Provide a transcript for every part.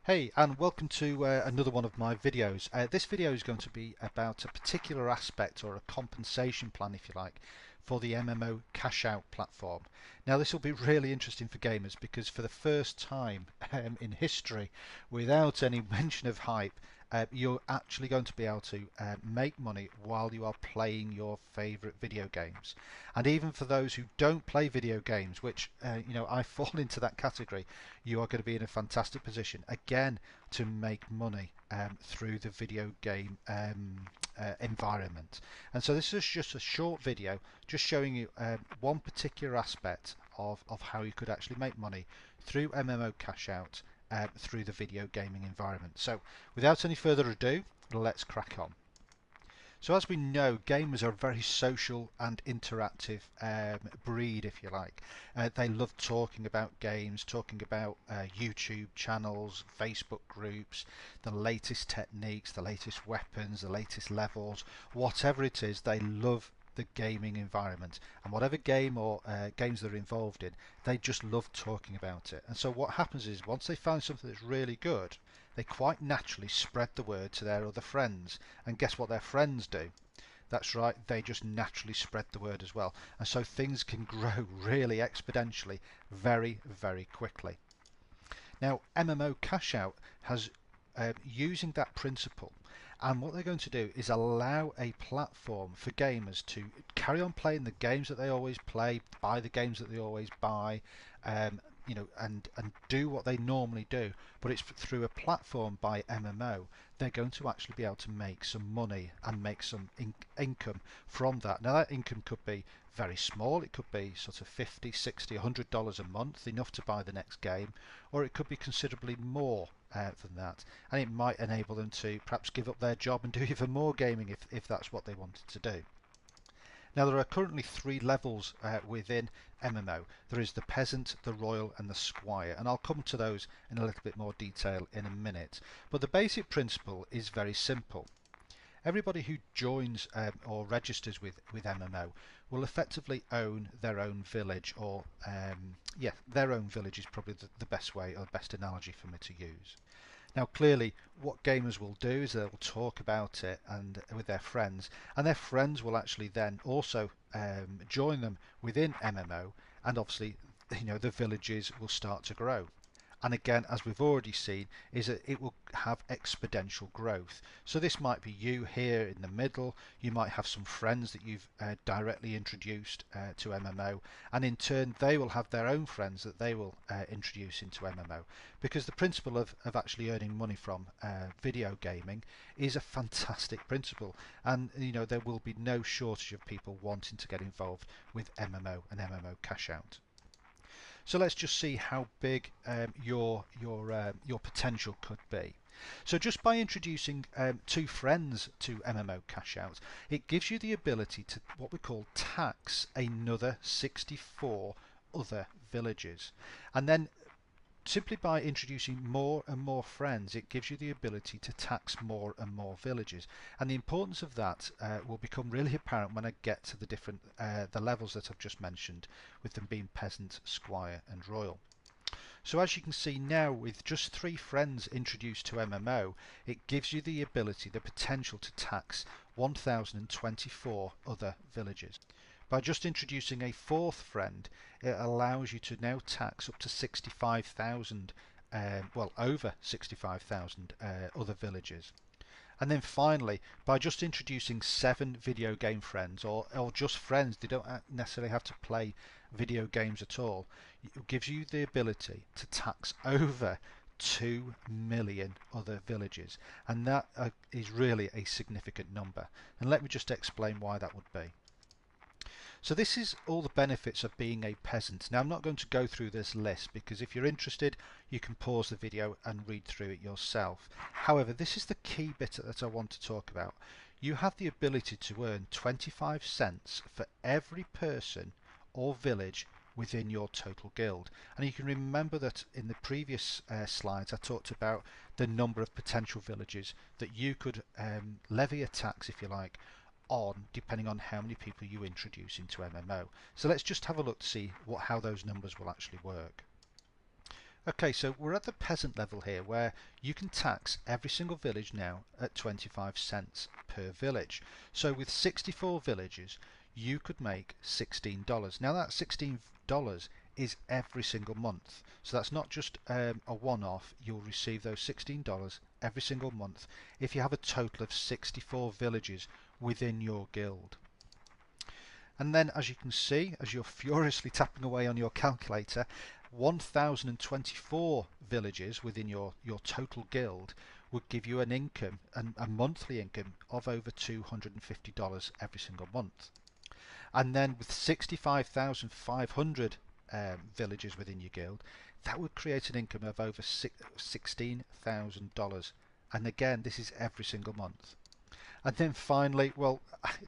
Hey, and welcome to another one of my videos. This video is going to be about a particular aspect or a compensation plan, if you like, for the MMOCashout platform. Now, this will be really interesting for gamers because for the first time in history, without any mention of hype, you're actually going to be able to make money while you are playing your favorite video games. And even for those who don't play video games, which I fall into that category, you are going to be in a fantastic position again to make money through the video game environment. And so this is just a short video just showing you one particular aspect of how you could actually make money through MMOCashout through the video gaming environment. So without any further ado, let's crack on. So as we know, gamers are a very social and interactive breed, if you like. They love talking about games, talking about YouTube channels, Facebook groups, the latest techniques, the latest weapons, the latest levels, whatever it is, they love the gaming environment, and whatever game or games they're involved in, they just love talking about it. And so what happens is once they find something that's really good, they quite naturally spread the word to their other friends, and guess what their friends do? That's right, they just naturally spread the word as well, and so things can grow really exponentially very, very quickly. Now, MMOCashout has using that principle, and what they're going to do is allow a platform for gamers to carry on playing the games that they always play, buy the games that they always buy, and do what they normally do. But it's through a platform by MMO. They're going to actually be able to make some money and make some income from that. Now that income could be very small. It could be sort of 50, 60, $100 a month, enough to buy the next game, or it could be considerably more than that, and it might enable them to perhaps give up their job and do even more gaming if that's what they wanted to do. Now there are currently three levels within MMO. There is the peasant, the royal and the squire, and I'll come to those in a little bit more detail in a minute. But the basic principle is very simple. Everybody who joins or registers with MMO will effectively own their own village, or their own village is probably the best way or the best analogy for me to use. Now clearly what gamers will do is they'll talk about it and with their friends, and their friends will actually then also join them within MMO, and obviously the villages will start to grow. And again, as we've already seen, is that it will have exponential growth. So this might be you here in the middle, you might have some friends that you've directly introduced to MMO, and in turn they will have their own friends that they will introduce into MMO. Because the principle of actually earning money from video gaming is a fantastic principle, and there will be no shortage of people wanting to get involved with MMO and MMOCashout. So let's just see how big your potential could be. So just by introducing two friends to MMOCashout, it gives you the ability to what we call tax another 64 other villages, and then simply by introducing more and more friends, it gives you the ability to tax more and more villages. And the importance of that will become really apparent when I get to the different the levels that I've just mentioned, with them being peasant, squire and royal. So as you can see now, with just 3 friends introduced to MMO, it gives you the ability, the potential to tax 1024 other villages. By just introducing a 4th friend, it allows you to now tax up to 65,000, over 65,000 other villages. And then finally, by just introducing 7 video game friends, or just friends, they don't necessarily have to play video games at all, it gives you the ability to tax over 2 million other villages. And that is really a significant number. And let me just explain why that would be. So this is all the benefits of being a peasant. Now I'm not going to go through this list because if you're interested you can pause the video and read through it yourself. However, this is the key bit that I want to talk about. You have the ability to earn 25 cents for every person or village within your total guild. And you can remember that in the previous slides I talked about the number of potential villages that you could levy a tax, if you like, on depending on how many people you introduce into MMO. So let's just have a look to see how those numbers will actually work. Okay, so we're at the peasant level here where you can tax every single village now at 25 cents per village. So with 64 villages, you could make $16. Now that $16 is every single month. So that's not just a one-off. You'll receive those $16 every single month if you have a total of 64 villages within your guild. And then, as you can see, as you're furiously tapping away on your calculator, 1,024 villages within your total guild would give you an income, a monthly income of over $250 every single month. And then with 65,500 villages within your guild, that would create an income of over $16,000. And again, this is every single month. And then finally, well,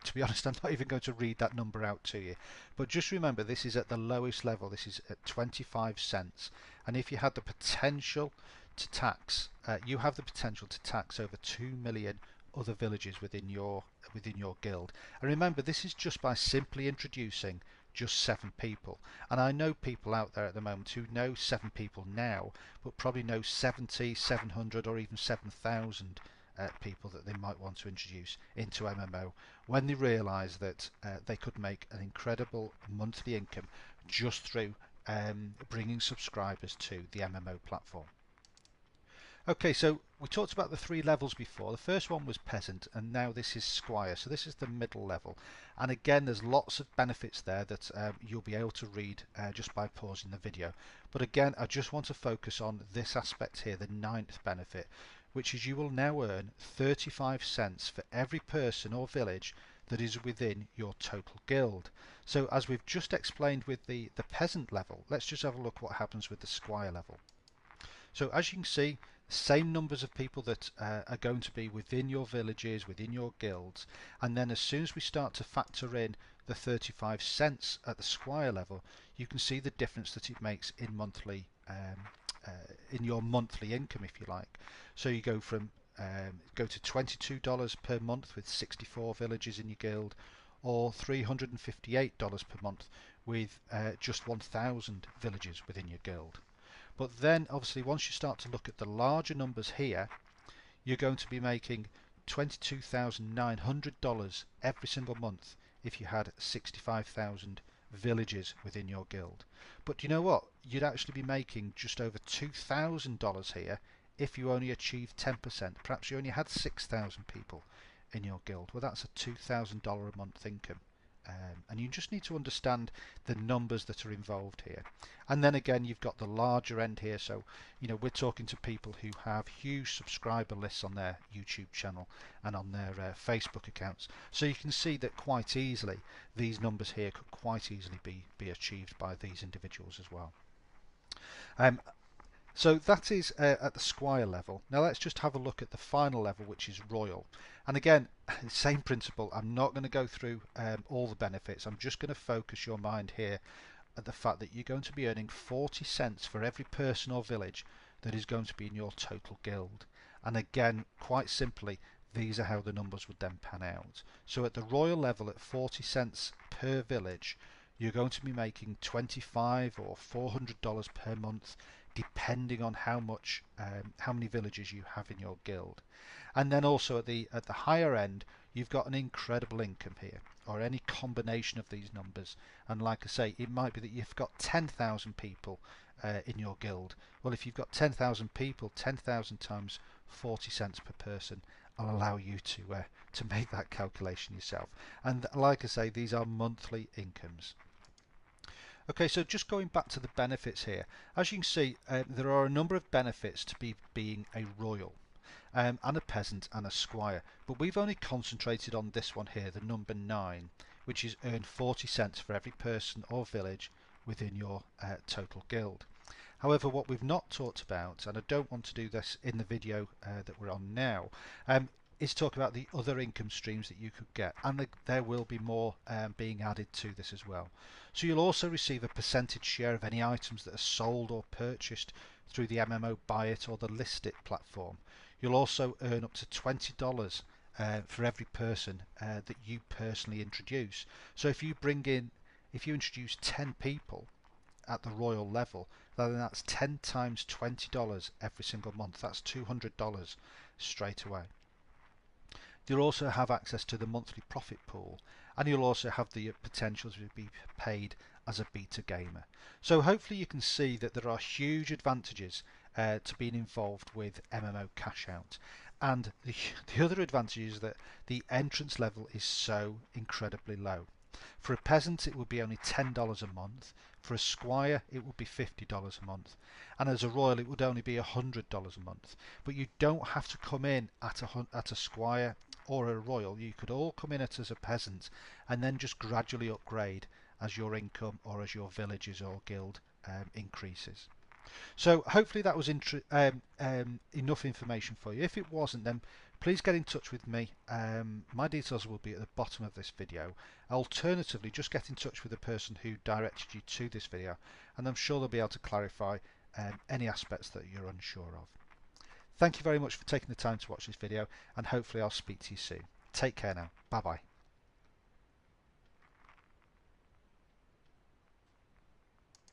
to be honest, I'm not even going to read that number out to you. But just remember, this is at the lowest level. This is at 25 cents. And if you had the potential to tax, you have the potential to tax over 2 million other villages within your guild. And remember, this is just by simply introducing just 7 people. And I know people out there at the moment who know 7 people now, but probably know 70, 700 or even 7,000 people that they might want to introduce into MMO when they realise that they could make an incredible monthly income just through bringing subscribers to the MMO platform. Okay, so we talked about the 3 levels before. The first one was peasant, and now this is squire. So this is the middle level. And again, there's lots of benefits there that you'll be able to read just by pausing the video. But again, I just want to focus on this aspect here, the 9th benefit, which is you will now earn 35 cents for every person or village that is within your total guild. So as we've just explained with the peasant level, let's just have a look what happens with the squire level. So as you can see, same numbers of people that are going to be within your villages, within your guilds, and then as soon as we start to factor in the 35 cents at the squire level, you can see the difference that it makes in monthly in your monthly income, if you like. So you go from go to $22 per month with 64 villages in your guild, or $358 per month with just 1,000 villages within your guild. But then obviously once you start to look at the larger numbers here, you're going to be making $22,900 every single month if you had 65,000 villages within your guild. But you know what? You'd actually be making just over $2,000 here if you only achieved 10%. Perhaps you only had 6,000 people in your guild. Well, that's a $2,000 a month income. And you just need to understand the numbers that are involved here. And then again, you've got the larger end here. So, you know, we're talking to people who have huge subscriber lists on their YouTube channel and on their Facebook accounts. So you can see that quite easily, these numbers here could quite easily be achieved by these individuals as well. So that is at the squire level. Now let's just have a look at the final level, which is royal. And again, same principle. I'm not going to go through all the benefits. I'm just going to focus your mind here at the fact that you're going to be earning 40 cents for every person or village that is going to be in your total guild. And again, quite simply, these are how the numbers would then pan out. So at the royal level, at 40 cents per village, you're going to be making $25 or $400 per month, depending on how many villages you have in your guild. And then also at the higher end, you've got an incredible income here, or any combination of these numbers. And like I say, it might be that you've got 10,000 people in your guild. Well, if you've got 10,000 people, 10,000 times 40 cents per person, I'll allow you to make that calculation yourself. And like I say, these are monthly incomes. Okay, so just going back to the benefits here, as you can see, there are a number of benefits to being a royal, and a peasant and a squire, but we've only concentrated on this one here, the number 9, which is earn 40 cents for every person or village within your total guild. However, what we've not talked about, and I don't want to do this in the video that we're on now, is talk about the other income streams that you could get, and there will be more being added to this as well. So you'll also receive a percentage share of any items that are sold or purchased through the MMO Buy It or the List It platform. You'll also earn up to $20 for every person that you personally introduce. So if you introduce 10 people at the royal level, then that's 10 times $20 every single month. That's $200 straight away. You'll also have access to the monthly profit pool, and you'll also have the potential to be paid as a beta gamer. So hopefully you can see that there are huge advantages to being involved with MMOCashout. And the other advantage is that the entrance level is so incredibly low. For a peasant it would be only $10 a month, for a squire it would be $50 a month, and as a royal it would only be $100 a month. But you don't have to come in at a squire or a royal. You could all come in as a peasant and then just gradually upgrade as your income or as your villages or guild increases. So hopefully that was enough information for you. If it wasn't, then please get in touch with me. My details will be at the bottom of this video. Alternatively, just get in touch with the person who directed you to this video, and I'm sure they'll be able to clarify any aspects that you're unsure of. Thank you very much for taking the time to watch this video, and hopefully I'll speak to you soon. Take care now. Bye bye.